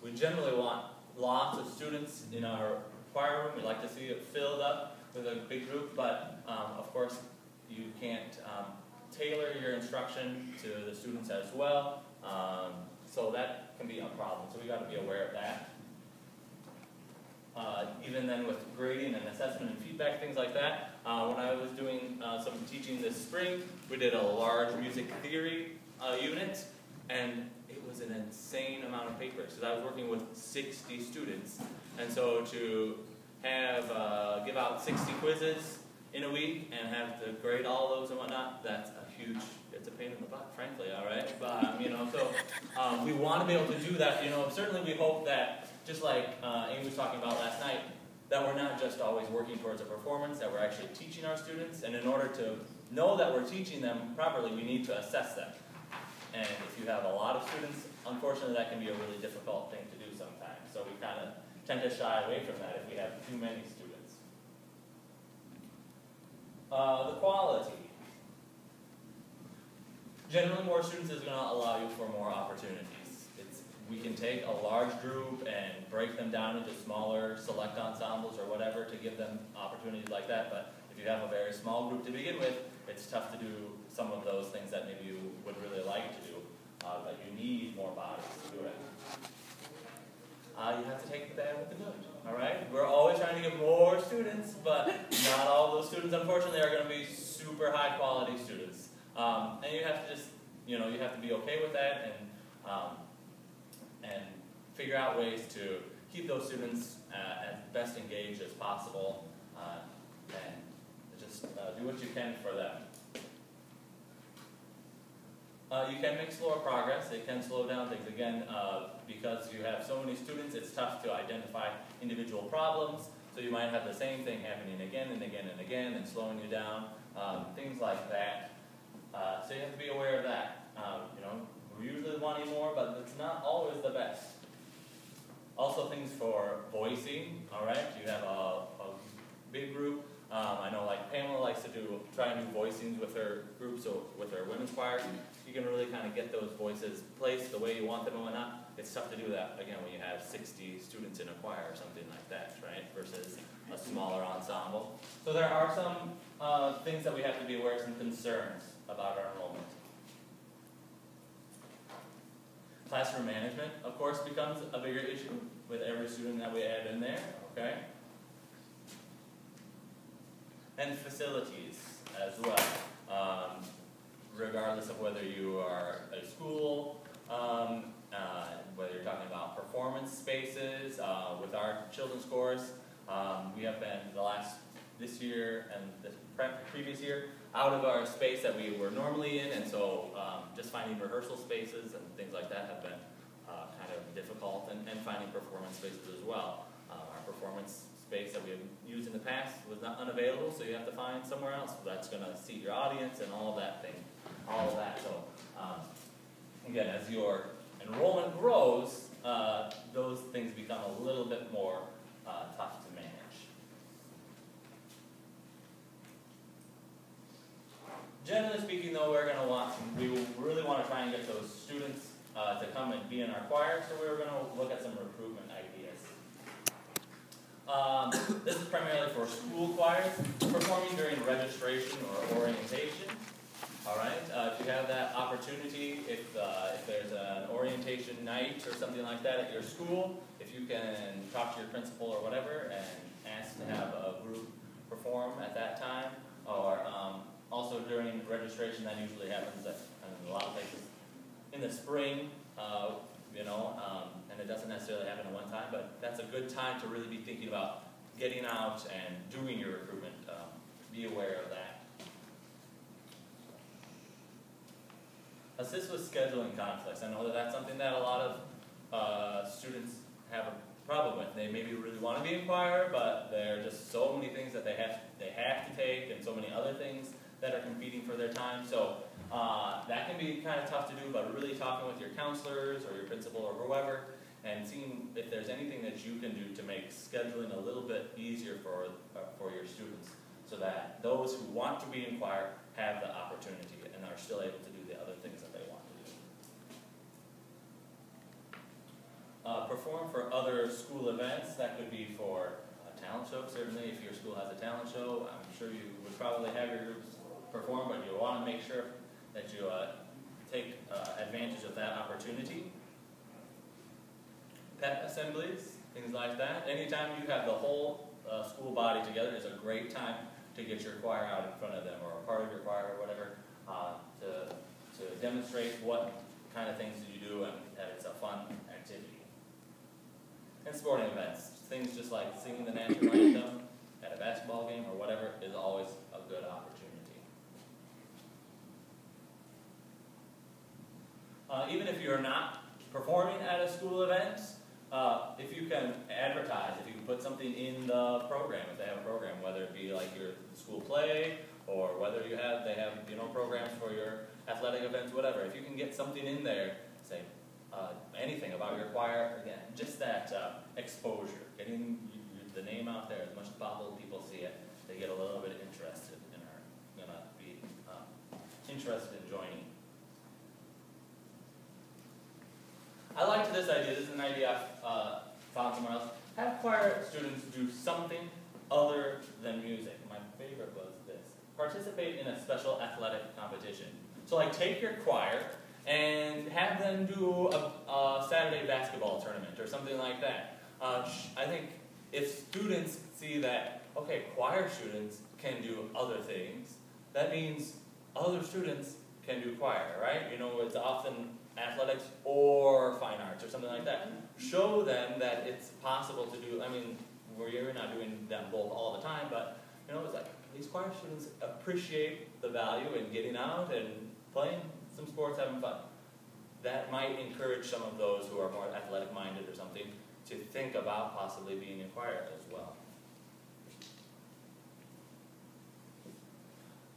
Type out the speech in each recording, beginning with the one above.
We generally want lots of students in our choir room. We like to see it filled up with a big group, but of course you can't tailor your instruction to the students as well, so that can be a problem. So we got to be aware of that. Even then with grading and assessment and feedback, things like that. When I was doing some teaching this spring, we did a large music theory unit, and it was an insane amount of papers because I was working with 60 students, and so to have give out 60 quizzes in a week and have to grade all those and whatnot, that's a huge, it's a pain in the butt, frankly, all right? But, so we want to be able to do that. Certainly we hope that, just like Amy was talking about last night, that we're not just always working towards a performance, that we're actually teaching our students, and in order to know that we're teaching them properly, we need to assess them. And if you have a lot of students, unfortunately that can be a really difficult thing to do sometimes. So we kind of tend to shy away from that if we have too many students. The quality. Generally, more students is going to allow you for more opportunities. We can take a large group and break them down into smaller select ensembles or whatever to give them opportunities like that, but if you have a very small group to begin with, it's tough to do some of those things that maybe you would really like to do, but you need more bodies to do it. You have to take the bad with the good, all right? We're always trying to get more students, but not all those students, unfortunately, are going to be super high quality students. And you have to just, you have to be okay with that and figure out ways to keep those students as best engaged as possible, and just do what you can for them. You can make slower progress. It can slow down things. Again, because you have so many students, it's tough to identify individual problems. So you might have the same thing happening again and again and again and slowing you down, things like that. So you have to be aware of that. We're usually wanting more, but it's not always the best. Also things for voicing, all right? You have a big group. I know like Pamela likes to try and do voicings with her group, so with her women's choir. You can really kind of get those voices placed the way you want them and whatnot. It's tough to do that, again, when you have 60 students in a choir or something like that, right? Versus a smaller ensemble. So there are some things that we have to be aware of, some concerns about our enrollment. Classroom management, of course, becomes a bigger issue with every student that we add in there, okay? And facilities as well. Regardless of whether you are a school, whether you're talking about performance spaces, with our children's chorus, we have been this year and the previous year out of our space that we were normally in, and so just finding rehearsal spaces and things like that have been kind of difficult, and finding performance spaces as well. Our performance space that we have used in the past was not unavailable, so you have to find somewhere else that's going to seat your audience and all of that thing, all of that. So again, as your enrollment grows, those things become a little bit more tough to manage. Generally speaking, though, we really want to try and get those students to come and be in our choir, so we're going to look at some recruitment ideas. This is primarily for school choirs, performing during registration or orientation. All right, if you have that opportunity, if there's an orientation night or something like that at your school, if you can talk to your principal or whatever and ask to have a group perform at that time, or also during registration, that usually happens at a lot of places in the spring, and it doesn't necessarily happen at one time, but that's a good time to really be thinking about getting out and doing your recruitment. Be aware of that. Assist with scheduling conflicts. I know that that's something that a lot of students have a problem with. They maybe really want to be in choir, but there are just so many things that they have to take, and so many other things that are competing for their time. So that can be kind of tough to do, but really talking with your counselors or your principal or whoever, and seeing if there's anything that you can do to make scheduling a little bit easier for your students, so that those who want to be in choir have the opportunity and are still able to do the other things that they want to do. perform for other school events. That could be for a talent show, certainly. If your school has a talent show, I'm sure you would probably have your groups perform, but you want to make sure that you take advantage of that opportunity. Pep assemblies, things like that. Anytime you have the whole school body together is a great time to get your choir out in front of them, or a part of your choir, or whatever, to demonstrate what kind of things you do and that it's a fun activity. And sporting events, things just like singing the national anthem at a basketball game or whatever is always a good opportunity. Even if you're not performing at a school event, if you can advertise, if you can put something in the program, if they have a program, whether it be like your school play or whether they have programs for your athletic events, whatever. If you can get something in there, say anything about your choir, again, just that exposure, getting the name out there as much as possible. People see it, they get a little bit interested and are going to be interested in joining. I liked this idea. This is an idea I found somewhere else. Have choir students do something other than music. My favorite was this. Participate in a special athletic competition. So like take your choir and have them do a Saturday basketball tournament or something like that. I think if students see that, okay, choir students can do other things, that means other students can do choir, right? You know, it's often athletics or fine arts or something like that. Show them that it's possible to do, I mean, we're not doing them both all the time, but you know, it's like these choir students appreciate the value in getting out and playing some sports, having fun. That might encourage some of those who are more athletic minded or something to think about possibly being in choir as well.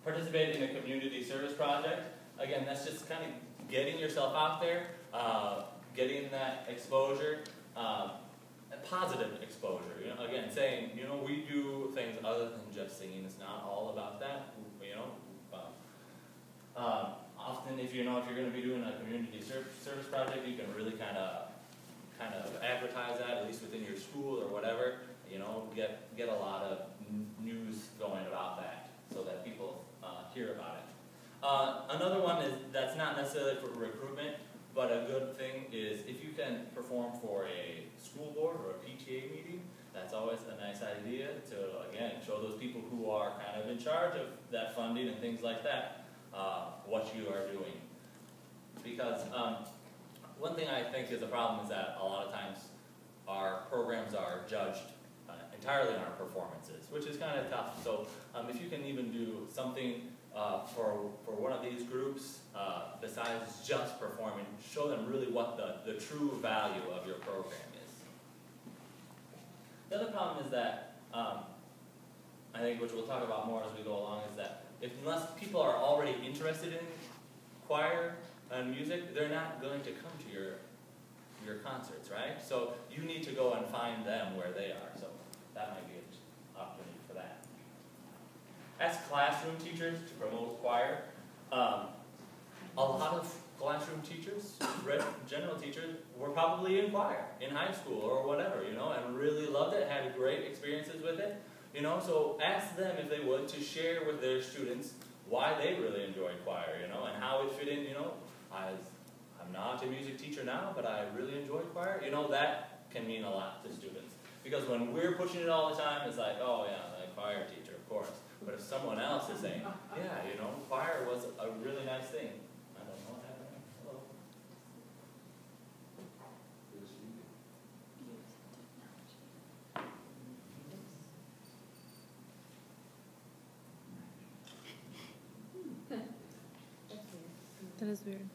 Participate in a community service project. Again, that's just kind of getting yourself out there, getting that exposure, positive exposure. You know, again, saying, you know, we do things other than just singing. It's not all about that. You know, often if you're going to be doing a community service project, you can really kind of advertise that, at least within your school or whatever. You know, get a lot of news going about that so that people hear about it. Another one is that's not necessarily for recruitment, but a good thing is if you can perform for a school board or a PTA meeting, that's always a nice idea to, again, show those people who are kind of in charge of that funding and things like that, what you are doing. Because one thing I think is a problem is that a lot of times our programs are judged entirely on our performances, which is kind of tough. So if you can even do something for one of these groups, besides just performing, show them really what the true value of your program is. The other problem is that, I think, which we'll talk about more as we go along, is that unless people are already interested in choir and music, they're not going to come to your concerts, right? So you need to go and find them where they are. So that might be an opportunity for that. Ask classroom teachers to promote choir. A lot of classroom teachers, general teachers, were probably in choir in high school or whatever, you know, and really loved it, had great experiences with it, you know. So ask them if they would to share with their students why they really enjoyed choir, you know, and how it fit in, you know. I'm not a music teacher now, but I really enjoyed choir. You know, that can mean a lot to students. Because when we're pushing it all the time, it's like, oh yeah, the choir teacher, of course. But if someone else is saying, yeah, you know, choir was a really nice thing. I don't know what happened. Hello. That is weird.